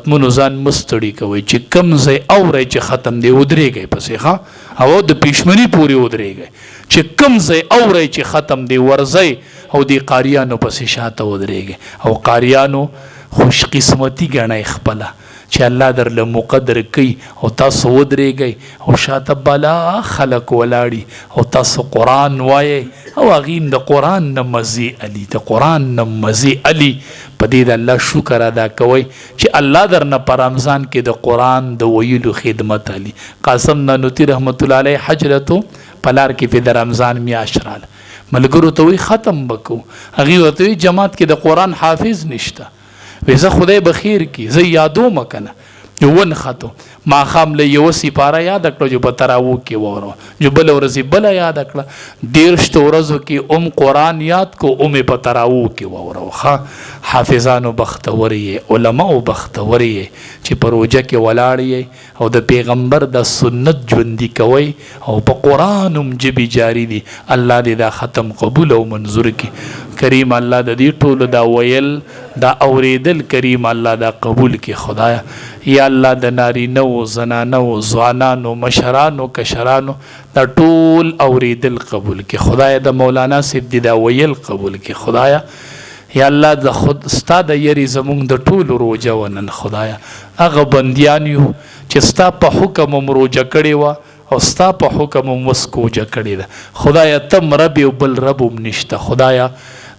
ختمونو ځان مستړي کوئ چې کم ځای اورئ چې ختم دی ودرېږئ پسې ښه او د پیشمني پورې ودرېږئ چې کم ځای اورئ چې ختم دی ورځئ او د قاریانو پسې شاته ودرېږئ او قاریانو خوش قسمتي ګڼئ خپله چې الله درله مقدر کوي او تاسو ودرېږئ او شاته بالا خلک ولاړي او تاسو قرآن وایئ او هغې د قرآن نه مزې علي د قرآن نه مزې علي په دې د الله شکر ادا کوئ چې الله درنه په رمضان کې د قرآن د ویلو خدمت علي قاسم نانوتي رحمت الله علیه حج رته په لار کې په د رمضان میاشت راله ملګرو ته وایي ختم به کوو هغې ورته وایي جماعت کې د قرآن حافظ نشته وی زه خدای بخیر کی زه یادوم کنه ون خطو ماښام له یوه سپاره یاد کړه جو په تراوو کې ووروه جو بله ورځې بله یاد کړه 13 ورځو کې قرآن یاد کو په تراوو کې ووروه ښه حافظانو بختور یې علماو بختور یې چې په روژه کې ولاړ یې او د پیغمبر د سنت ژوندي کوئ او په قرآن هم ژبې جاري دي الله دې دا ختم قبول او منظور کړي کریم الله د دې ټولو دا ویل دا اوریدل کریم الله دا قبول کړي خدایا یا الله د نارینه و زنانه و ځوانانو مشرانو کشرانو دا ټول اوریدل قبول کړي خدایا د مولانا صاحب دې دا ویل قبول کړي خدایا یا الله د خود ستا د یری زمونږ د ټولو روژه ونن خدایا هغه بندیان یو چې ستا په حکم هم روژه کړې وه او ستا په حکم هم اوس کوژه کړې ده خدایا تم رب یو بل رب هم نشته خدایا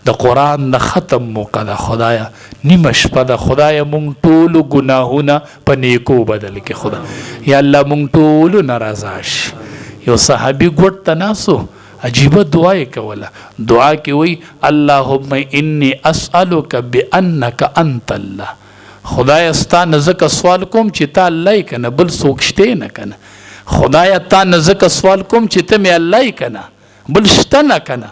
د قرآن د ختم موقع ده خدایا نیمه شپه ده خدایا مونږ ټولو ګناهونه په نیکو بدل کې خدا یا الله مونږ ټولو نه رضا شي یو صحابي ګوټ ته ناسو عجیبه دعا یې کوله دعا کې وی اللهم انی اسألک بانک انت الله خدایا ستا نه ځکه سوال کوم چې تا الله یې کنه بل څوک شته نه کنه خدایا تا نه ځکه سوال کوم چې ته مې الله یې کنه بل شته نه کنه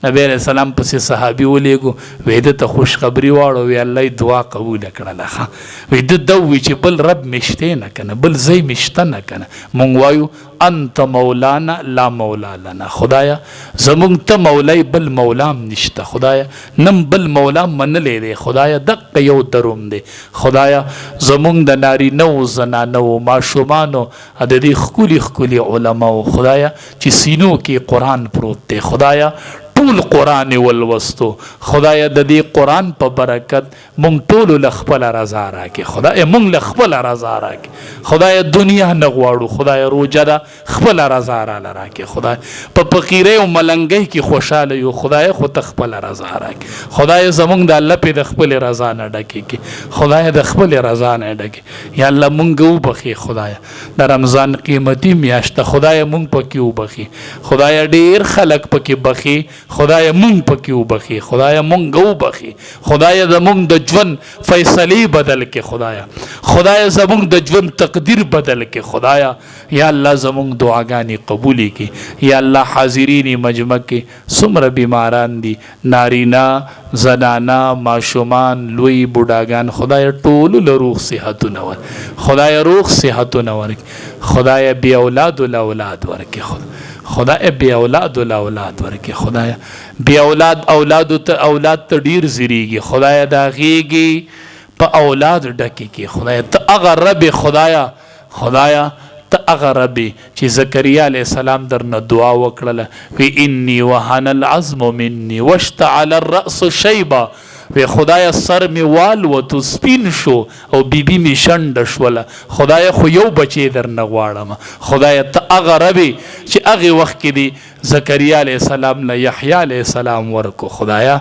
نبی علیہ السلام پسې صحابي ولیږو وی ده ته خوشخبري واړو وی الله یې دعا قبوله کړله ښه وی ده دا ووایي چې بل رب مې شتی نه که نه بل ځای مې شته نه که نه مونږ وایو انت مولانا لا مولا لنا خدایا زمونږ ته مولای بل مولام نشته خدایا نم بل مولام منلی دی خدایا دقه یو دروم دی خدایا زمونږ د نارینه و زنانه و ماشومانو د دې ښکلي ښکلي علماو خدایا چې سینو کې قرآن پروت دی خدایا ټول قرآن ولوستو خدایا د دې قرآن په برکت مونږ ټولو له خپله رضا راکړې خدایا مونږ له خپله رضا راکړې خدایا دنیا نه غواړو خدایا روژه ده خپله رضا راله راکړې خدایا په فقیرۍ او ملنګۍ کې خوشحاله یو خدایا خو ته خپله رضا راکړې خدایا زمونږ د الله پې د خپلې رضا نه ډکې کړې خدایا د خپلې رضا نه ډکې یا الله مونږ وبخې خدایا د رمضان قیمتي میاشت ده خدایا مونږ پکې وبخې خدایا ډېر خلک پکې بخې خدایا مونږ پکې وبخې خدایا مونږ وبخې خدایا زمونږ د ژوند فیصلې بدل کې خدایا زمونږ د ژوند تقدیر بدل کې خدایا یا الله زمونږ دعاګانې قبولې کې یا الله حاضرین مجمع کې څومره بیماران دي نارینه زنانه ماشومان لوی بوډاګان خدایا ټولو له روغ صحتونه ور خدایا روغ صحتونه ورکړي خدایا بې اولاد اولاد ورکړي خدایا بې اولاد اولاد ورکړي خدایا بې اولاد ته ډیر زیریږي خدایا دا غیږي په اولاد ډکې کې خدایا ته هغه رب خدایا ته هغه رب چې زکریا علیه السلام درنه دعا وکړله وی انی وهن العظم مني واشتعل الرأس شیبا وی خدایا سر می والوتو سپین شو او بیبي می شنډه شوله خدایا خو یو بچی درنه غواړم خدایا ته هغه رب چې هغې وخت کې دی زکریا علیه السلام نه یحیی علیه السلام ورکو خدایا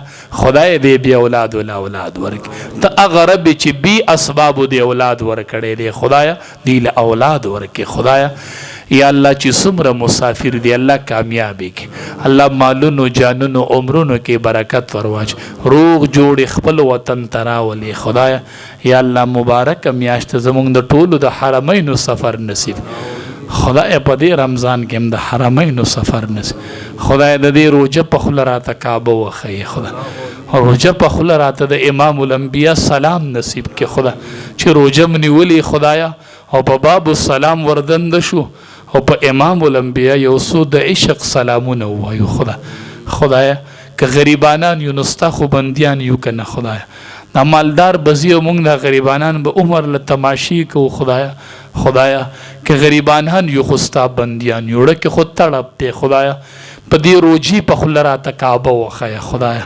دې بې اولاد ورکړي ته هغه رب چې بې اسبابو دې اولاد ورکړی دی خدایا دې له اولاد ورکړي خدایا یا الله چې څومره مسافر دی الله کامیابی کې الله مالونو جانونو عمرونو کې برکت ورواچ روغ جوړ خپل وطن تراولي خدایا یا الله مبارک میاشت زمونږ د ټولو د حرمینو سفر نصیب خدای په دې رمضان کې هم د حرمینو سفر نصیب خدای د دې روژه په خوله راته کعبه وښیي خدا روژه په خوله راته د امام الانبیا سلام نصیب کې خدا چې روژه م نیولې خدایا او په باب السلام وردنده شو او په امام الانبیا یو څو د عشق سلامونه ووایو خدایا که غریبانان یو نو ستا خو بندیان یو که نه خدایا دا مالدار بزی او مونږ دا غریبانان به عمر له تماشي کو خدایا که غریبانان یو خستا بندیان یوړه کې خود تړپ دی خدایا په دې روجي په خوله راته کعبه وښیه خدایا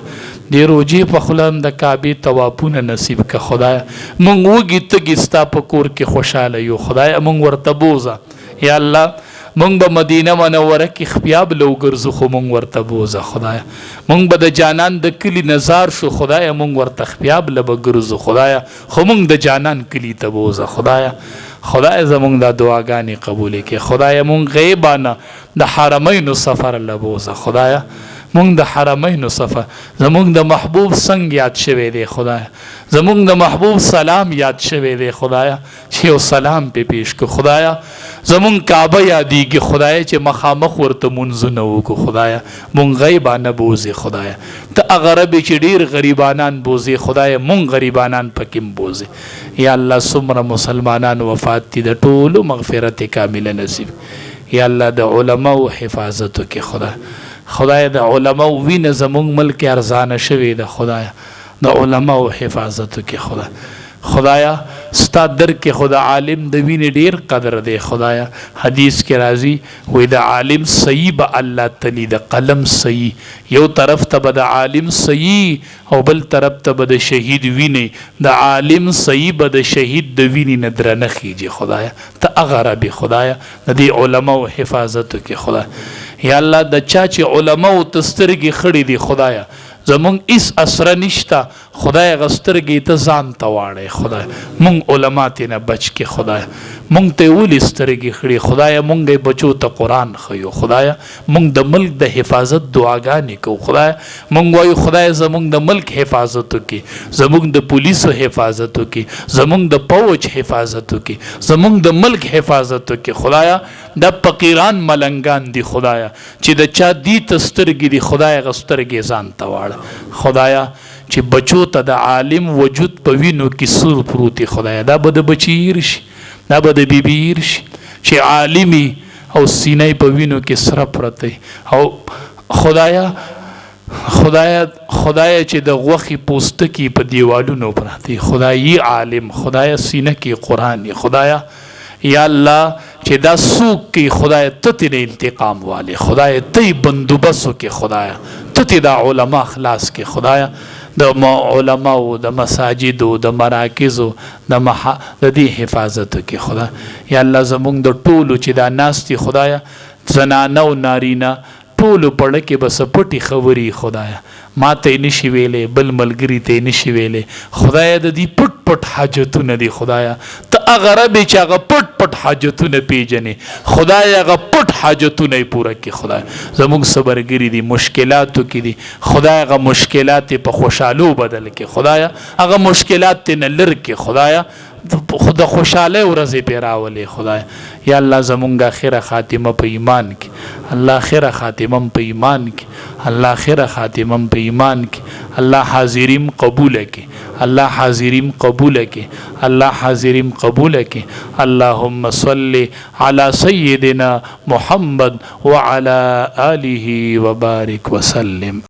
دې روجي په خوله هم د کعبې طوافونه نصیب که خدایا مونږ وږي تږي ستا په کور کې خوشحاله یو خدایا مونږ ورته بوزه یا الله مونږ به مدینه منوره کې خپیاب لو ګرځو خو مونږ ورته بوزه خدایا مونږ به د جانان د کلي نظار شو خدایا مونږ ورته خپیاب له به ګرځو خدایا خو مونږ د جانان کلي ته بوزه خدایا خدای زمونږ دا دعاګانې قبولې کړي خدای مونږ غیبانه د حرمینو سفر له بوزه خدایا مونږ د حرمینو سفر زمونږ د محبوب څنګ یاد شوی دی خدایا زمونږ د محبوب سلام یاد شوی دی خدایا چې یو سلام پې پیش کړو خدایا زمونږ کعبه یادیږي خدایا چې مخامخ ورته مونځونه وکړو خدایا مونږ غیبانه بوزې خدایا ته هغه ربې چې ډېر غریبانان بوزې خدایا مونږ غریبانان پکې هم بوزې یا الله څومره مسلمانان وفات دي د ټولو مغفرت کامله نصیب یا الله د علماو حفاظت وکړي خدای د علماو وینه زمونږ ملک ارزانه شوې ده خدایا د علماو حفاظت وکړي خدایا ستا در کې خدا عالم د وینې ډیر قدر دی خدایا حدیث کې راځي وای د عالم صحیح به الله تلی د قلم صحیح یو طرف ته به د عالم صحیح او بل طرف ته به د شهید وینې د عالم صحیح به د شهید د وینې نه درنه خیږي خدایا ته هغه ربې خدایا د دې علماو حفاظت وکړي خدایا یا الله د چا چې علماو ته سترګې خړې دي خدایا زمونږ هیڅ اسره نشته خدای هغه سترګې ته ځان ته واړی خدای مونږ علما ترې نه بچ کړي خدای مونږ ته یې ولې سترګې خړې خدایه مونږ یې بچو ته قرآن ښیو خدایه مونږ د ملک د حفاظت دعاګانې کوو خدایه مونږ وایو خدای زمونږ د ملک حفاظت وکړي زمونږ د پولیسو حفاظت وکړي زمونږ د پوج حفاظت وکړي زمونږ د ملک حفاظت وکړي خدایه دا فقیران ملنګان دي خدایه چې د چا دي ته سترګې دي خدایه هغه سترګې ځان ته واړه خدایا چې بچو ته د عالم وجود په وینو کې سور پروتي خدایا دا به د بچی هیر شي دا به د بیبي هیر شي چې عالمي او سینې په وینو کې سره پرته او خدایا چې د غوخي پوستکی په دیوالونو پراته خدایي عالم خدایا سینه کې قرآن خدایا یا الله چې دا سوق کې خدای ته تیرې انتقام والے خدای ته بندوبسو کې خدایا ته دا علما خلاص کې خدایا د علماء د مساجد د مراکز د دې حفاظت کې خدا یا الله زمونږ د ټولو چې دا ناستي خدایا زنانه او نارینه ټولو پړه کې بس پټي خبري خدایا ما ته نشي ویلې بل ملګری ته نشي ویلې خدایا د دې پټ پټ حاجتونه دي خدایا ته هغه ربې چې هغه پټ پټ حاجتونه پیژنې خدایا هغه پټ حاجتونه یې پوره کړي خدایا زموږ صبرګري دي مشکلاتو کې دي خدایا هغه مشکلات په خوشحالو بدل کړي خدایا هغه مشکلات ته نه لر کې خدایا خدا خوشاله ورځې پې راولې خدای یا الله زمونږ اخره خاتمه په ایمان کې الله اخره خاتمه په ایمان کې الله اخره خاتمه په ایمان کې الله حاضریم قبول کې الله حاضریم قبول کې الله حاضریم قبول کې اللهم صل علی سیدنا محمد وعلى آله وبارک وسلم